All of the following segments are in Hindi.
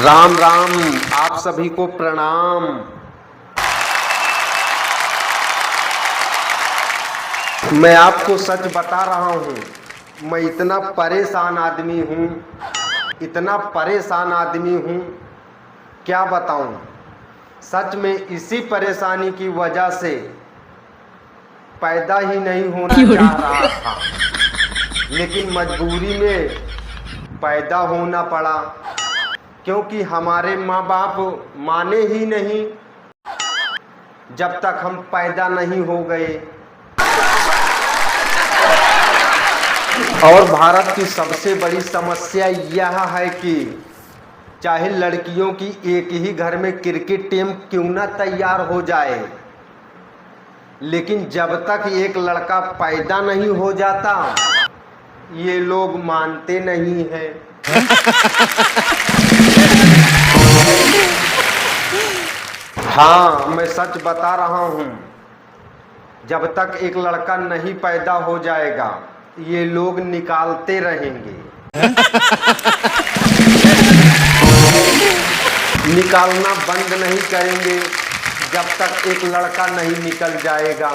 राम राम, आप सभी को प्रणाम। मैं आपको सच बता रहा हूँ, मैं इतना परेशान आदमी हूँ, इतना परेशान आदमी हूँ, क्या बताऊँ। सच में इसी परेशानी की वजह से पैदा ही नहीं होना चाह रहा था, लेकिन मजबूरी में पैदा होना पड़ा, क्योंकि हमारे माँ बाप माने ही नहीं जब तक हम पैदा नहीं हो गए। और भारत की सबसे बड़ी समस्या यह है कि चाहे लड़कियों की एक ही घर में क्रिकेट टीम क्यों ना तैयार हो जाए, लेकिन जब तक एक लड़का पैदा नहीं हो जाता ये लोग मानते नहीं हैं। हाँ, मैं सच बता रहा हूँ, जब तक एक लड़का नहीं पैदा हो जाएगा ये लोग निकालते रहेंगे। निकालना बंद नहीं करेंगे जब तक एक लड़का नहीं निकल जाएगा।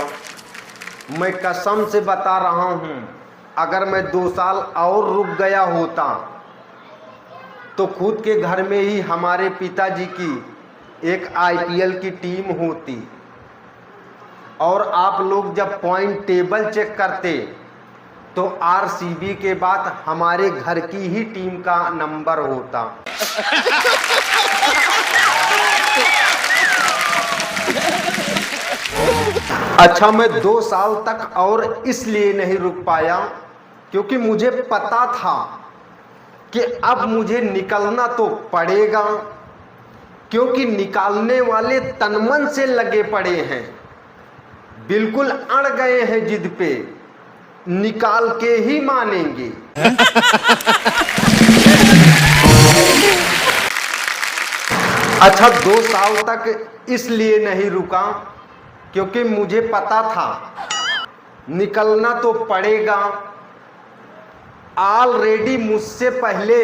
मैं कसम से बता रहा हूँ, अगर मैं 2 साल और रुक गया होता तो खुद के घर में ही हमारे पिताजी की एक आईपीएल की टीम होती, और आप लोग जब पॉइंट टेबल चेक करते तो आरसीबी के बाद हमारे घर की ही टीम का नंबर होता। अच्छा, मैं 2 साल तक और इसलिए नहीं रुक पाया क्योंकि मुझे पता था कि अब मुझे निकलना तो पड़ेगा, क्योंकि निकालने वाले तनमन से लगे पड़े हैं, बिल्कुल अड़ गए हैं जिद पे, निकाल के ही मानेंगे। अच्छा, 2 साल तक इसलिए नहीं रुका क्योंकि मुझे पता था निकलना तो पड़ेगा। ऑलरेडी मुझसे पहले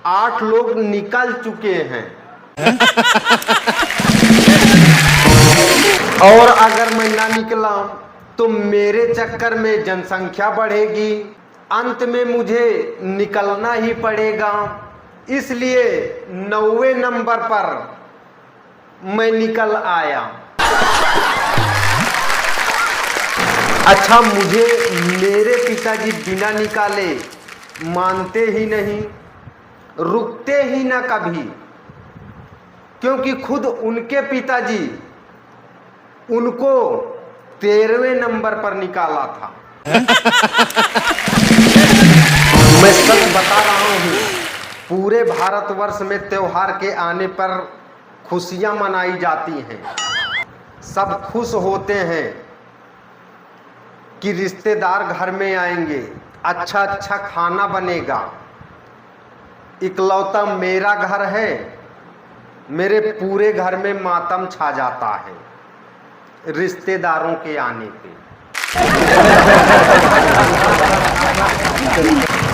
8 लोग निकल चुके हैं, और अगर मैं ना निकला तो मेरे चक्कर में जनसंख्या बढ़ेगी, अंत में मुझे निकलना ही पड़ेगा। इसलिए 9वें नंबर पर मैं निकल आया। अच्छा, मुझे मेरे पिताजी बिना निकाले मानते ही नहीं, रुकते ही ना कभी, क्योंकि खुद उनके पिताजी उनको 13वें नंबर पर निकाला था। मैं सच बता रहा हूँ, पूरे भारतवर्ष में त्योहार के आने पर खुशियां मनाई जाती हैं, सब खुश होते हैं कि रिश्तेदार घर में आएंगे, अच्छा अच्छा खाना बनेगा। इकलौता मेरा घर है, मेरे पूरे घर में मातम छा जाता है रिश्तेदारों के आने पे।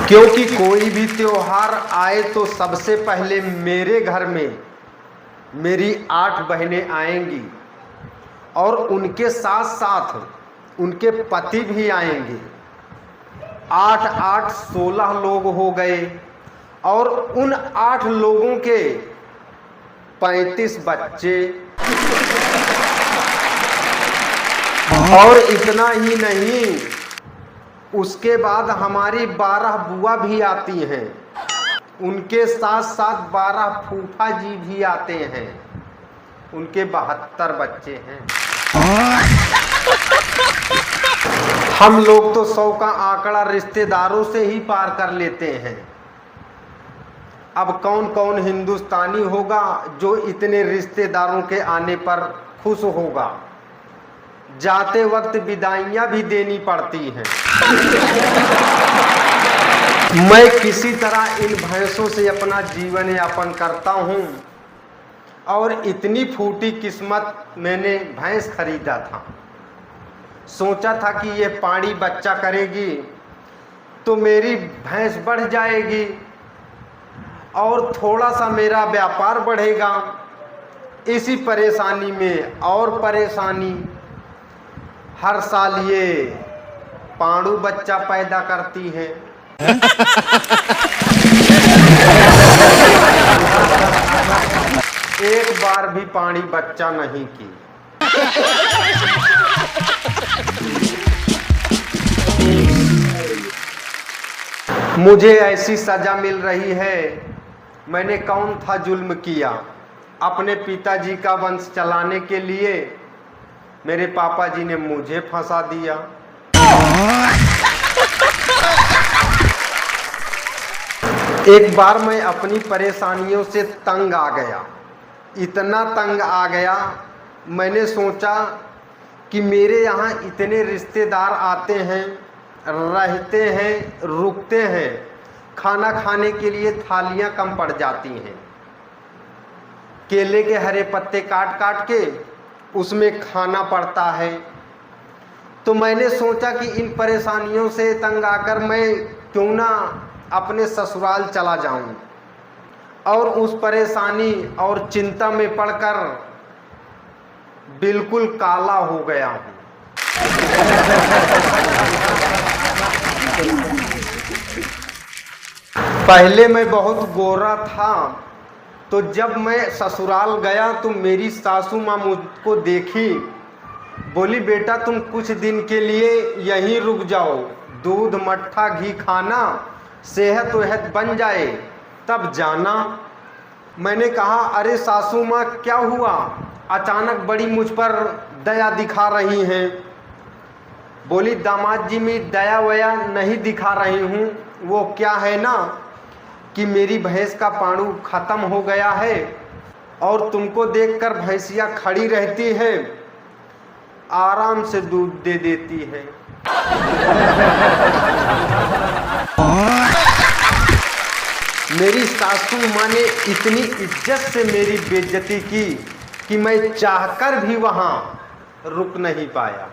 क्योंकि कोई भी त्योहार आए तो सबसे पहले मेरे घर में मेरी 8 बहनें आएंगी, और उनके साथ साथ उनके पति भी आएंगे। 8 8 16 लोग हो गए, और उन 8 लोगों के 35 बच्चे, और इतना ही नहीं, उसके बाद हमारी 12 बुआ भी आती हैं, उनके साथ साथ 12 फूफा जी भी आते हैं, उनके 72 बच्चे हैं। हम लोग तो 100 का आंकड़ा रिश्तेदारों से ही पार कर लेते हैं। अब कौन कौन हिंदुस्तानी होगा जो इतने रिश्तेदारों के आने पर खुश होगा। जाते वक्त विदाइयां भी देनी पड़ती हैं। मैं किसी तरह इन भैंसों से अपना जीवन यापन करता हूं, और इतनी फूटी किस्मत, मैंने भैंस खरीदा था, सोचा था कि ये पाड़ी बच्चा करेगी तो मेरी भैंस बढ़ जाएगी, और थोड़ा सा मेरा व्यापार बढ़ेगा। इसी परेशानी में और परेशानी, हर साल ये पांडू बच्चा पैदा करती है। एक बार भी पानी बच्चा नहीं की। मुझे ऐसी सजा मिल रही है, मैंने कौन था जुल्म किया। अपने पिताजी का वंश चलाने के लिए मेरे पापा जी ने मुझे फंसा दिया। एक बार मैं अपनी परेशानियों से तंग आ गया, इतना तंग आ गया, मैंने सोचा कि मेरे यहाँ इतने रिश्तेदार आते हैं, रहते हैं, रुकते हैं, खाना खाने के लिए थालियाँ कम पड़ जाती हैं। केले के हरे पत्ते काट काट के उसमें खाना पड़ता है। तो मैंने सोचा कि इन परेशानियों से तंग आकर मैं क्यों ना अपने ससुराल चला जाऊं, और उस परेशानी और चिंता में पड़कर बिल्कुल काला हो गया हूं। पहले मैं बहुत गोरा था, तो जब मैं ससुराल गया तो मेरी सासू माँ मुझको देखी, बोली बेटा तुम कुछ दिन के लिए यहीं रुक जाओ, दूध मट्ठा घी खाना, सेहत वेहत बन जाए तब जाना। मैंने कहा अरे सासू माँ क्या हुआ, अचानक बड़ी मुझ पर दया दिखा रही हैं। बोली दामाद जी मैं दया वया नहीं दिखा रही हूँ, वो क्या है ना कि मेरी भैंस का पानी ख़त्म हो गया है और तुमको देखकर भैंसिया खड़ी रहती है, आराम से दूध दे देती है। मेरी सासू माँ ने इतनी इज्जत से मेरी बेइज्जती की कि मैं चाहकर भी वहाँ रुक नहीं पाया।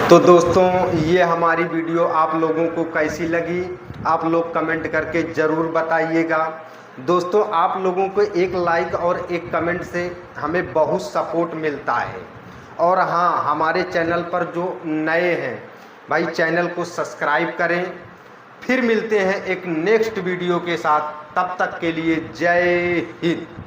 तो दोस्तों ये हमारी वीडियो आप लोगों को कैसी लगी, आप लोग कमेंट करके ज़रूर बताइएगा। दोस्तों आप लोगों को एक लाइक और एक कमेंट से हमें बहुत सपोर्ट मिलता है। और हाँ, हमारे चैनल पर जो नए हैं भाई चैनल को सब्सक्राइब करें। फिर मिलते हैं एक नेक्स्ट वीडियो के साथ, तब तक के लिए जय हिंद।